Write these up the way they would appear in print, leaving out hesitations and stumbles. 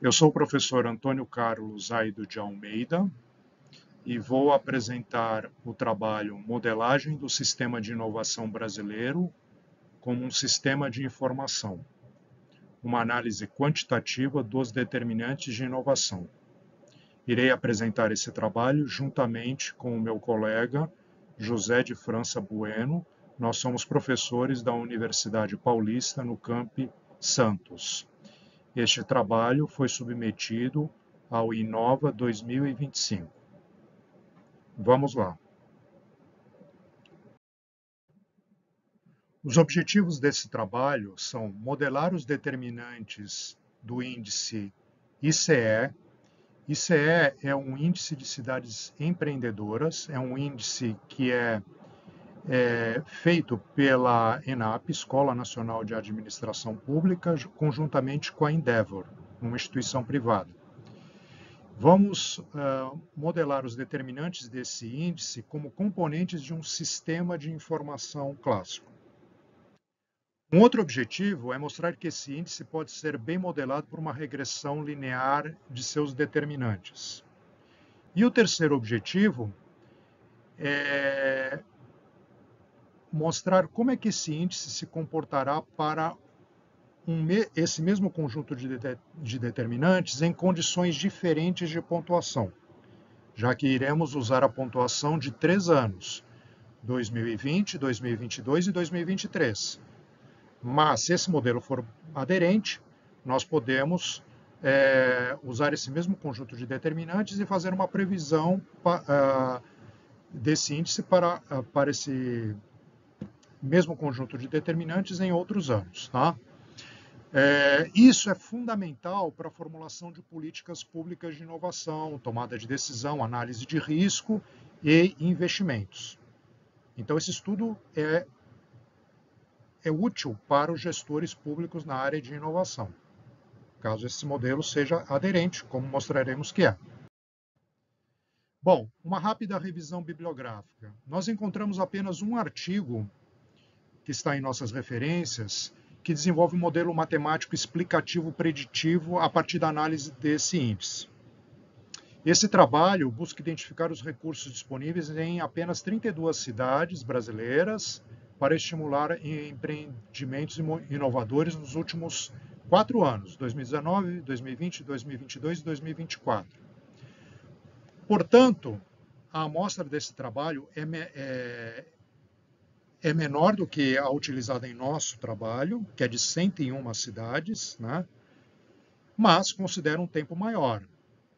Eu sou o professor Antônio Carlos Aido de Almeida e vou apresentar o trabalho Modelagem do Sistema de Inovação Brasileiro como um sistema de informação, uma análise quantitativa dos determinantes de inovação. Irei apresentar esse trabalho juntamente com o meu colega José de França Bueno. Nós somos professores da Universidade Paulista no Campi Santos. Este trabalho foi submetido ao Inova 2025. Vamos lá. Os objetivos desse trabalho são modelar os determinantes do índice ICE. ICE é um índice de cidades empreendedoras, é um índice que é feito pela ENAP, Escola Nacional de Administração Pública, conjuntamente com a Endeavor, uma instituição privada. Vamos modelar os determinantes desse índice como componentes de um sistema de informação clássico. Um outro objetivo é mostrar que esse índice pode ser bem modelado por uma regressão linear de seus determinantes. E o terceiro objetivo é mostrar como é que esse índice se comportará para esse mesmo conjunto de determinantes em condições diferentes de pontuação, já que iremos usar a pontuação de 3 anos, 2020, 2022 e 2023. Mas, se esse modelo for aderente, nós podemos usar esse mesmo conjunto de determinantes e fazer uma previsão desse índice para esse mesmo conjunto de determinantes em outros anos. Tá? Isso é fundamental para a formulação de políticas públicas de inovação, tomada de decisão, análise de risco e investimentos. Então, esse estudo é útil para os gestores públicos na área de inovação, caso esse modelo seja aderente, como mostraremos que é. Bom, uma rápida revisão bibliográfica. Nós encontramos apenas um artigo que está em nossas referências, que desenvolve um modelo matemático explicativo preditivo a partir da análise desse índice. Esse trabalho busca identificar os recursos disponíveis em apenas 32 cidades brasileiras para estimular empreendimentos inovadores nos últimos 4 anos, 2019, 2020, 2022 e 2024. Portanto, a amostra desse trabalho é menor do que a utilizada em nosso trabalho, que é de 101 cidades, né? Mas considera um tempo maior,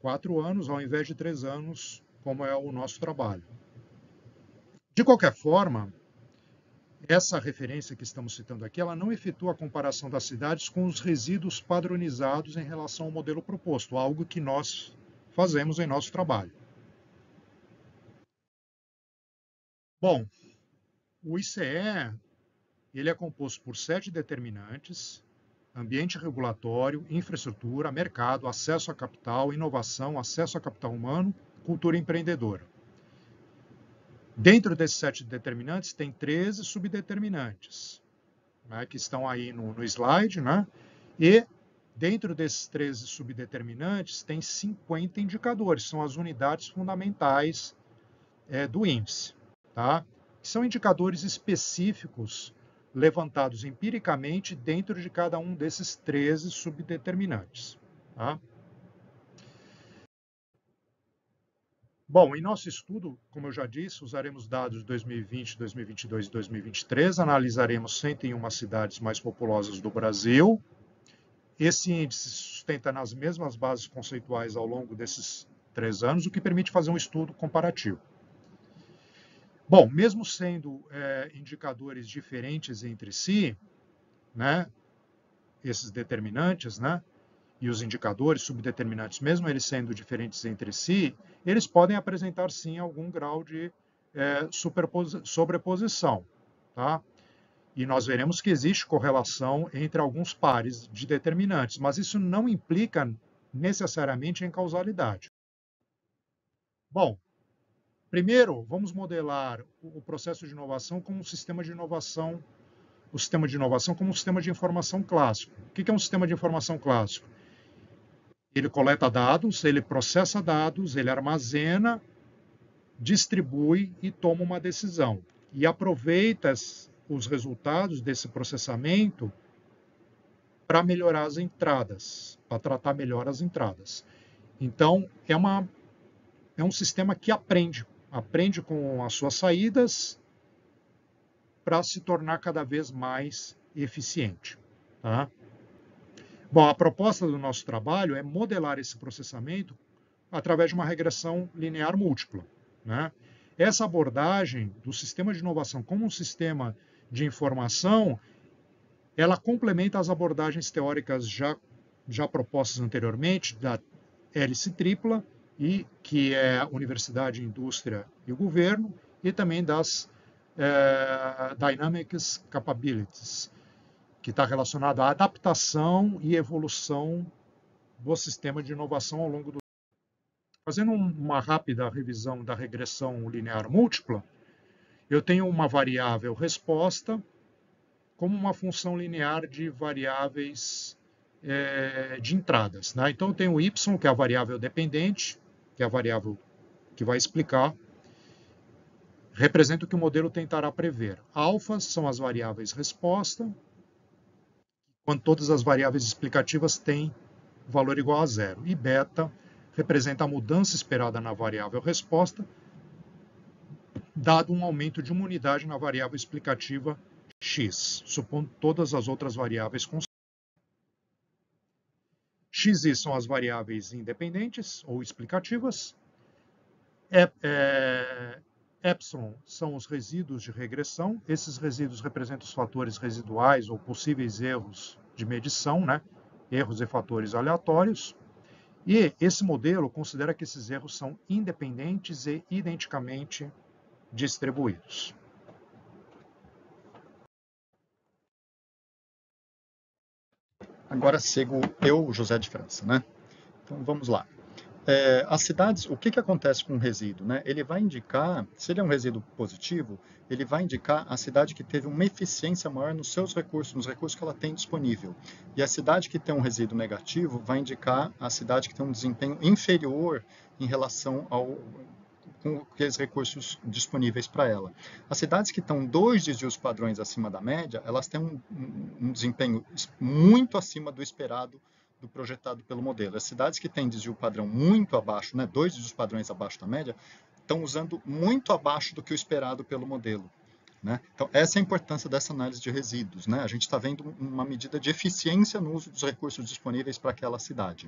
4 anos ao invés de 3 anos, como é o nosso trabalho. De qualquer forma, essa referência que estamos citando aqui, ela não efetua a comparação das cidades com os resíduos padronizados em relação ao modelo proposto, algo que nós fazemos em nosso trabalho. Bom, o ICE ele é composto por 7 determinantes: ambiente regulatório, infraestrutura, mercado, acesso a capital, inovação, acesso a capital humano, cultura empreendedora. Dentro desses 7 determinantes, tem 13 subdeterminantes, né, que estão aí no slide, né? E dentro desses 13 subdeterminantes, tem 50 indicadores, são as unidades fundamentais do índice, tá? Que são indicadores específicos levantados empiricamente dentro de cada um desses 13 subdeterminantes. Tá? Bom, em nosso estudo, como eu já disse, usaremos dados de 2020, 2022 e 2023, analisaremos 101 cidades mais populosas do Brasil. Esse índice se sustenta nas mesmas bases conceituais ao longo desses 3 anos, o que permite fazer um estudo comparativo. Bom, mesmo sendo indicadores diferentes entre si, né, esses determinantes, né, e os indicadores subdeterminantes, mesmo eles sendo diferentes entre si, eles podem apresentar sim algum grau de sobreposição, tá? E nós veremos que existe correlação entre alguns pares de determinantes, mas isso não implica necessariamente em causalidade. Bom, primeiro, vamos modelar o processo de inovação como um sistema de inovação, o sistema de inovação como um sistema de informação clássico. O que é um sistema de informação clássico? Ele coleta dados, ele processa dados, ele armazena, distribui e toma uma decisão. E aproveita os resultados desse processamento para melhorar as entradas, para tratar melhor as entradas. Então, é um sistema que aprende com as suas saídas para se tornar cada vez mais eficiente. Tá? Bom, a proposta do nosso trabalho é modelar esse processamento através de uma regressão linear múltipla. Né? Essa abordagem do sistema de inovação como um sistema de informação, ela complementa as abordagens teóricas já propostas anteriormente da hélice tripla, e que é Universidade, Indústria e Governo, e também das Dynamics Capabilities, que está relacionado à adaptação e evolução do sistema de inovação ao longo do tempo. Fazendo uma rápida revisão da regressão linear múltipla, eu tenho uma variável resposta como uma função linear de variáveis de entradas. Né? Então, eu tenho y, que é a variável dependente, que é a variável que vai explicar, representa o que o modelo tentará prever. Alfas são as variáveis resposta, quando todas as variáveis explicativas têm valor igual a zero. E beta representa a mudança esperada na variável resposta, dado um aumento de uma unidade na variável explicativa x, supondo todas as outras variáveis constantes. Xi são as variáveis independentes ou explicativas. Epsilon são os resíduos de regressão. Esses resíduos representam os fatores residuais ou possíveis erros de medição, né? Erros e fatores aleatórios. E esse modelo considera que esses erros são independentes e identicamente distribuídos. Agora sigo eu, José de França, né? Então vamos lá. As cidades, o que acontece com o resíduo? Né? Ele vai indicar, se ele é um resíduo positivo, ele vai indicar a cidade que teve uma eficiência maior nos seus recursos, nos recursos que ela tem disponível. E a cidade que tem um resíduo negativo vai indicar a cidade que tem um desempenho inferior em relação com aqueles recursos disponíveis para ela. As cidades que estão 2 desvios padrões acima da média, elas têm um desempenho muito acima do esperado do projetado pelo modelo. As cidades que têm desvio padrão muito abaixo, né, 2 desvios padrões abaixo da média, estão usando muito abaixo do que o esperado pelo modelo. Né? Então, essa é a importância dessa análise de resíduos. Né? A gente está vendo uma medida de eficiência no uso dos recursos disponíveis para aquela cidade.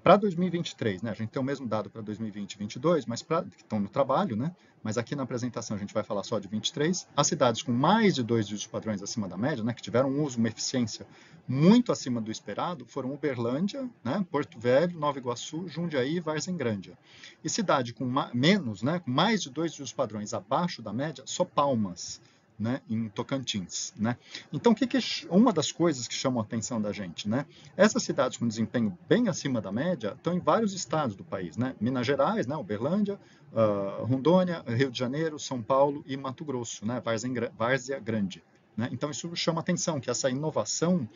Para 2023, né, a gente tem o mesmo dado para 2020 e 2022, mas que estão no trabalho, né, mas aqui na apresentação a gente vai falar só de 23, as cidades com mais de 2 dígitos padrões acima da média, né, que tiveram um uso, uma eficiência muito acima do esperado, foram Uberlândia, né, Porto Velho, Nova Iguaçu, Jundiaí e Várzea Grande. E cidade com menos, né, com mais de 2 dígitos padrões abaixo da média, só Palmas, né, em Tocantins. Né? Então, uma das coisas que chamam a atenção da gente, né? Essas cidades com desempenho bem acima da média estão em vários estados do país. Né? Minas Gerais, né, Uberlândia, Rondônia, Rio de Janeiro, São Paulo e Mato Grosso, né, Várzea Grande. Né? Então, isso chama atenção, que essa inovação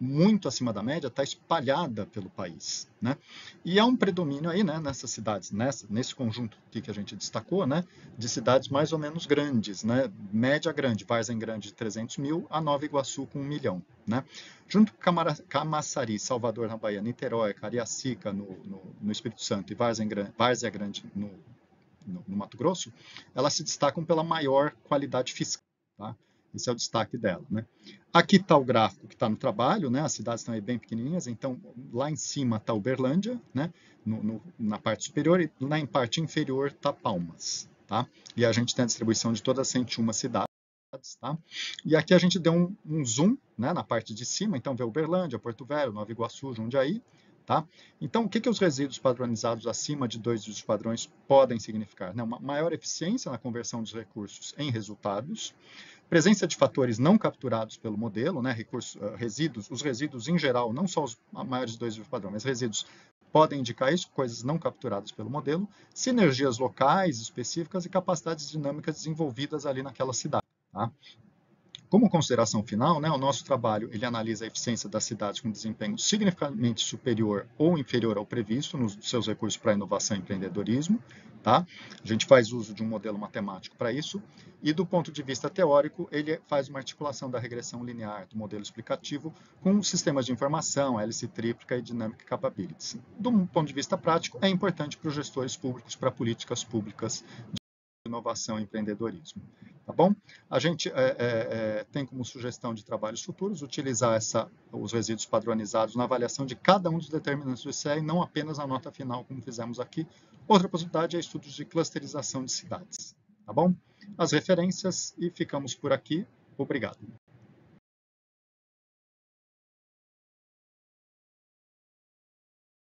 muito acima da média está espalhada pelo país. Né? E há um predomínio aí, né, nessas cidades, nesse conjunto que a gente destacou, né, de cidades mais ou menos grandes, né, média grande, Várzea Grande de 300 mil, a Nova Iguaçu com 1 milhão. Né? Junto com Camaçari, Salvador na Bahia, Niterói, Cariacica no Espírito Santo e Várzea Grande no Mato Grosso, elas se destacam pela maior qualidade fiscal. Tá? Esse é o destaque dela. Né? Aqui está o gráfico que está no trabalho, né? As cidades estão aí bem pequenininhas, então lá em cima está Uberlândia, né? Na parte superior, e lá em parte inferior está Palmas. Tá? E a gente tem a distribuição de todas as 101 cidades. Tá? E aqui a gente deu um zoom, né, na parte de cima, então vê Uberlândia, Porto Velho, Nova Iguaçu, Jundiaí. Tá? Então, o que os resíduos padronizados acima de 2 dígitos padrões podem significar? Né? Uma maior eficiência na conversão dos recursos em resultados, presença de fatores não capturados pelo modelo, né? Os resíduos em geral, não só os maiores de 2 dígitos padrões, mas resíduos podem indicar isso, coisas não capturadas pelo modelo, sinergias locais específicas e capacidades dinâmicas desenvolvidas ali naquela cidade. Tá? Como consideração final, né, o nosso trabalho ele analisa a eficiência das cidades com desempenho significativamente superior ou inferior ao previsto nos seus recursos para inovação e empreendedorismo. Tá? A gente faz uso de um modelo matemático para isso. E do ponto de vista teórico, ele faz uma articulação da regressão linear do modelo explicativo com sistemas de informação, hélice tríplica e dynamic capabilities. Do ponto de vista prático, é importante para os gestores públicos, para políticas públicas de inovação e empreendedorismo. Tá bom? A gente tem como sugestão de trabalhos futuros utilizar os resíduos padronizados na avaliação de cada um dos determinantes do ICE e não apenas a nota final, como fizemos aqui. Outra possibilidade é estudos de clusterização de cidades. Tá bom? As referências e ficamos por aqui. Obrigado.